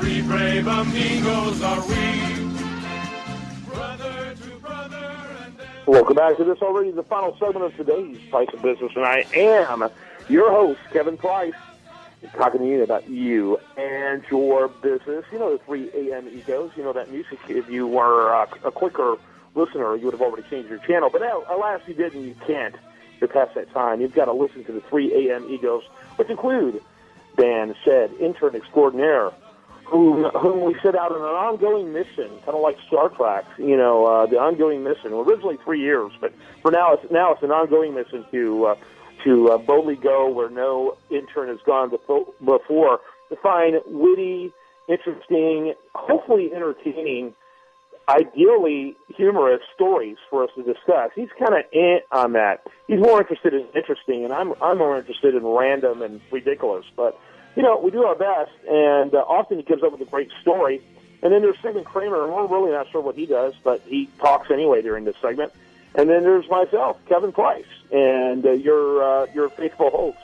Three brave amigos are we, brother to brother and then... Welcome back to this already the final segment of today's Price of Business, and I am your host, Kevin Price, talking to you about you and your business. You know the 3 AM egos, you know that music. If you were a quicker listener, you would have already changed your channel, but alas, you didn't, you can't. You're past that time. You've got to listen to the 3 AM egos, which include Dan Said, intern extraordinaire, whom we set out on an ongoing mission, kind of like Star Trek, you know, the ongoing mission. Originally 3 years, but for now it's an ongoing mission to boldly go where no intern has gone before, to find witty, interesting, hopefully entertaining, ideally humorous stories for us to discuss. He's kind of on that. He's more interested in interesting, and I'm more interested in random and ridiculous. But, you know, we do our best, and often he comes up with a great story. And then there's Sigmund Kramer, and we're really not sure what he does, but he talks anyway during this segment. And then there's myself, Kevin Price, and your faithful host,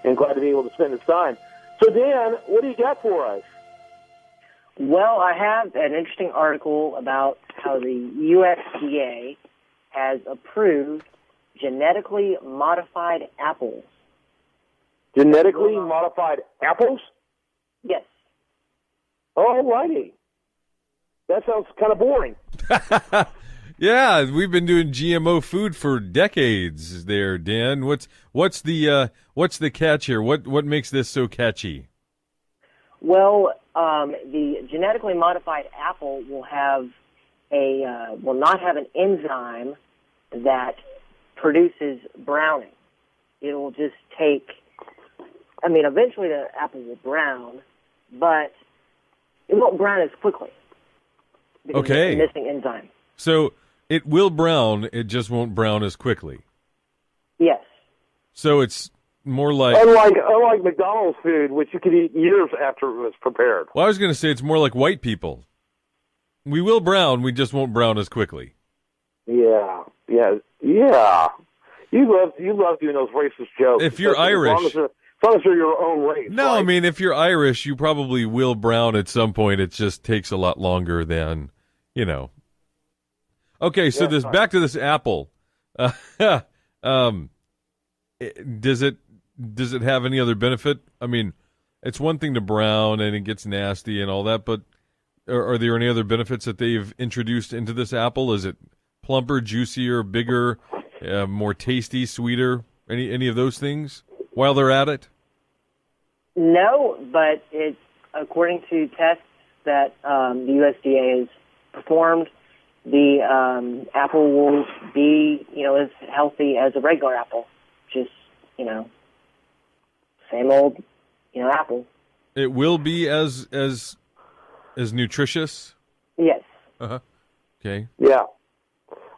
and glad to be able to spend this time. So, Dan, what do you got for us? Well, I have an interesting article about how the USDA has approved genetically modified apples. Genetically modified apples? Yes. All righty. That sounds kind of boring. Yeah, we've been doing GMO food for decades there, Dan. What's the catch here? What makes this so catchy? Well, the genetically modified apple will not have an enzyme that produces browning. It will just eventually the apple will brown, but it won't brown as quickly because of the missing enzyme. So it will brown, it just won't brown as quickly. Yes. So it's more like... Unlike McDonald's food, which you could eat years after it was prepared. Well, I was going to say it's more like white people. We will brown, we just won't brown as quickly. Yeah. You love doing those racist jokes. If you're Irish... As long as you're your own race. No, right? I mean, if you're Irish, you probably will brown at some point. It just takes a lot longer than, you know... Okay, so back to this apple. Does it have any other benefit? I mean, it's one thing to brown and it gets nasty and all that, but are there any other benefits that they've introduced into this apple? Is it plumper, juicier, bigger, more tasty, sweeter? Any of those things while they're at it? No, but it's according to tests that the USDA has performed. The apple will be, as healthy as a regular apple. Just, same old, apple. It will be as nutritious? Yes. Uh-huh. Okay. Yeah.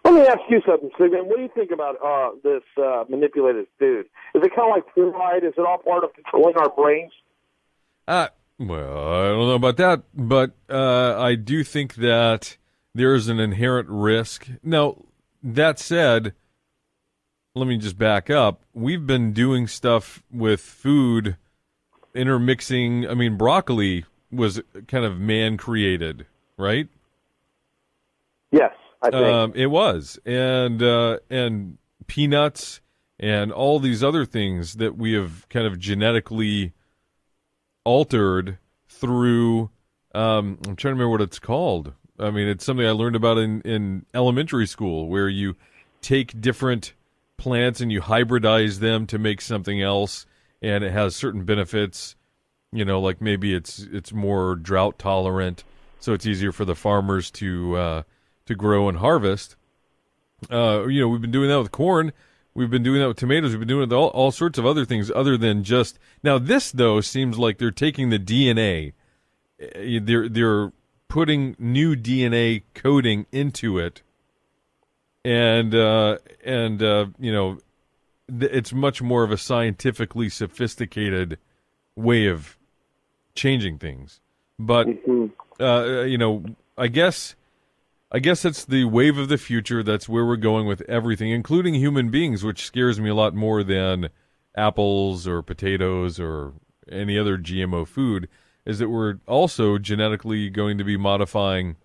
Let me ask you something, Sigmund. What do you think about this manipulated food? Is it kind of like fluoride? Is it all part of controlling our brains? Well, I don't know about that, but I do think that there is an inherent risk. Now, that said, let me just back up. We've been doing stuff with food, intermixing. I mean, broccoli was kind of man-created, right? Yes, I think. It was. And peanuts and all these other things that we have kind of genetically altered through, I'm trying to remember what it's called. I mean, it's something I learned about in elementary school, where you take different plants and you hybridize them to make something else, and it has certain benefits. Like maybe it's more drought tolerant, so it's easier for the farmers to grow and harvest. We've been doing that with corn. We've been doing that with tomatoes. We've been doing it with all sorts of other things other than just... Now, this, though, seems like they're taking the DNA. They're putting new DNA coding into it, and it's much more of a scientifically sophisticated way of changing things. But I guess that's the wave of the future. That's where we're going with everything, including human beings, which scares me a lot more than apples or potatoes or any other GMO food. is that we're also genetically going to be modifying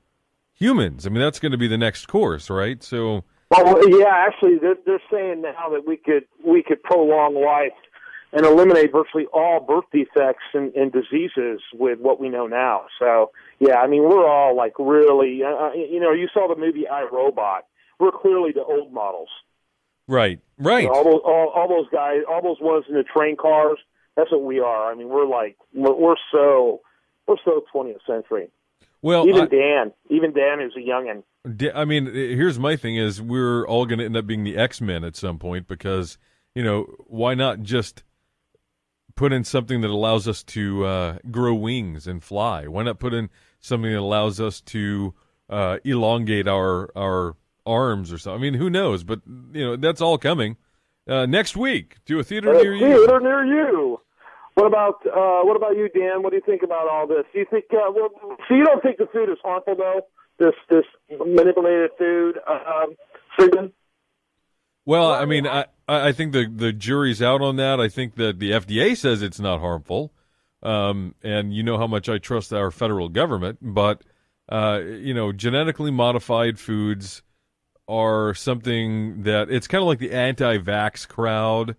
humans. I mean, that's going to be the next course, right? So, well, yeah, actually, they're saying now that we could prolong life and eliminate virtually all birth defects and diseases with what we know now. So, yeah, I mean, we're all like really, you saw the movie I, Robot. We're clearly the old models. Right. You know, all those guys, all those ones in the train cars. That's what we are. I mean, we're so 20th century. Well, even Dan is a youngin'. I mean, here's my thing: is we're all going to end up being the X-Men at some point because why not just put in something that allows us to grow wings and fly? Why not put in something that allows us to elongate our arms or something? I mean, who knows? But that's all coming next week to a theater near you. Theater near you. What about you, Dan? What do you think about all this? Do you think? So you don't think the food is harmful, though? This manipulated food, Sigmund? Well, I mean, I think the jury's out on that. I think that the FDA says it's not harmful, and you know how much I trust our federal government. But genetically modified foods are something that it's kind of like the anti-vax crowd.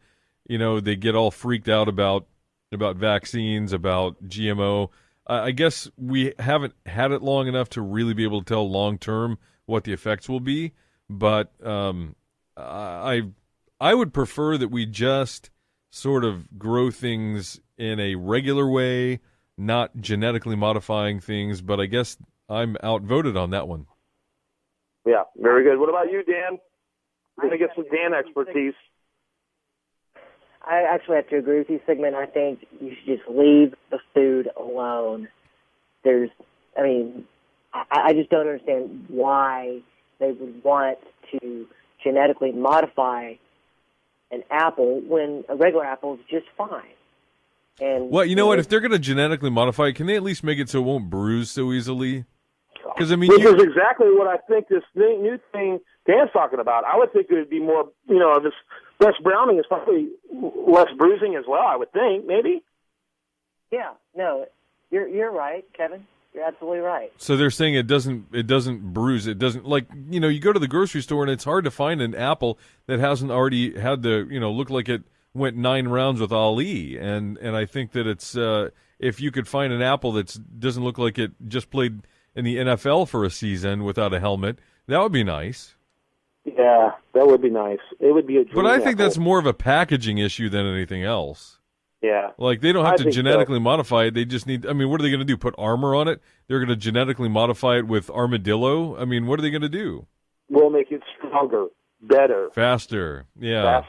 They get all freaked out about vaccines, about GMO. I guess we haven't had it long enough to really be able to tell long term what the effects will be. But I would prefer that we just sort of grow things in a regular way, not genetically modifying things. But I guess I'm outvoted on that one. Yeah, very good. What about you, Dan? We're going to get some Dan expertise. I actually have to agree with you, Sigmund. I think you should just leave the food alone. I just don't understand why they would want to genetically modify an apple when a regular apple is just fine. And well, you know what? If they're going to genetically modify it, can they at least make it so it won't bruise so easily? Because I mean, which is exactly what I think this new thing Dan's talking about. I would think it would be more, this less browning is probably less bruising as well. I would think, maybe. Yeah, no, you're right, Kevin. You're absolutely right. So they're saying it doesn't bruise. It doesn't, like, you go to the grocery store and it's hard to find an apple that hasn't already had the look like it went 9 rounds with Ali. And I think that it's if you could find an apple that doesn't look like it just played in the NFL for a season without a helmet, that would be nice. Yeah, that would be nice. It would be a dream. But I think apple. that's more of a packaging issue than anything else. Yeah. Like, they don't have to genetically so. modify it. They just need, what are they going to do? Put armor on it? They're going to genetically modify it with armadillo? I mean, what are they going to do? We'll make it stronger, better. Faster. Yeah.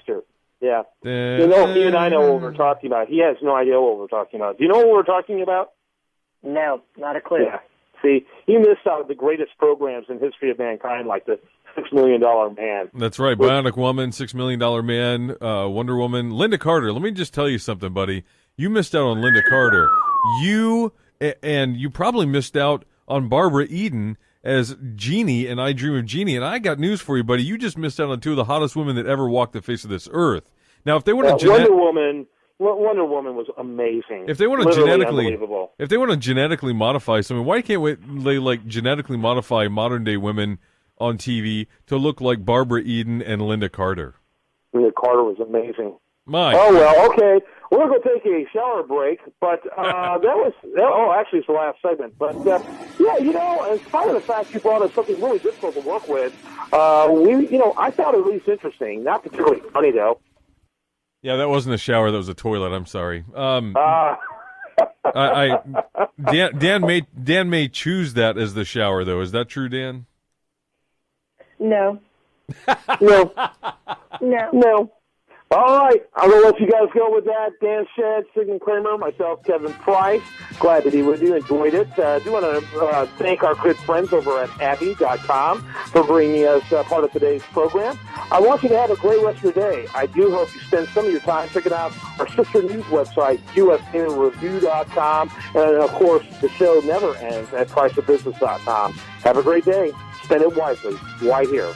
Yeah. He and I know what we're talking about. He has no idea what we're talking about. Do you know what we're talking about? No, not a clue. Yeah. See, he missed out on the greatest programs in history of mankind, like the $6 Million Man. That's right. Bionic Woman, $6 Million Man, Wonder Woman, Linda Carter. Let me just tell you something, buddy. You missed out on Linda Carter. You probably missed out on Barbara Eden as Jeannie and I Dream of Jeannie. And I got news for you, buddy. You just missed out on 2 of the hottest women that ever walked the face of this earth. Now, if they want to Wonder Woman was amazing. If they want to genetically modify something, why can't they genetically modify modern day women on TV to look like Barbara Eden and Linda Carter? Linda Carter was amazing. Oh well, okay. We're going to take a shower break, but actually it's the last segment. But in spite of the fact you brought us something really difficult to work with, I found it at least interesting. Not particularly funny though. Yeah, that wasn't a shower. That was a toilet. I'm sorry. Dan may choose that as the shower, though. Is that true, Dan? No. No. All right, I'm going to let you guys go with that. Dan Shedd, Sigmund Kramer, myself, Kevin Price. Glad to be with you. Enjoyed it. Do want to thank our good friends over at Abby.com for bringing us part of today's program. I want you to have a great rest of your day. I do hope you spend some of your time checking out our sister news website, USAReview.com. And, of course, the show never ends at PriceOfBusiness.com. Have a great day. Spend it wisely. Right here.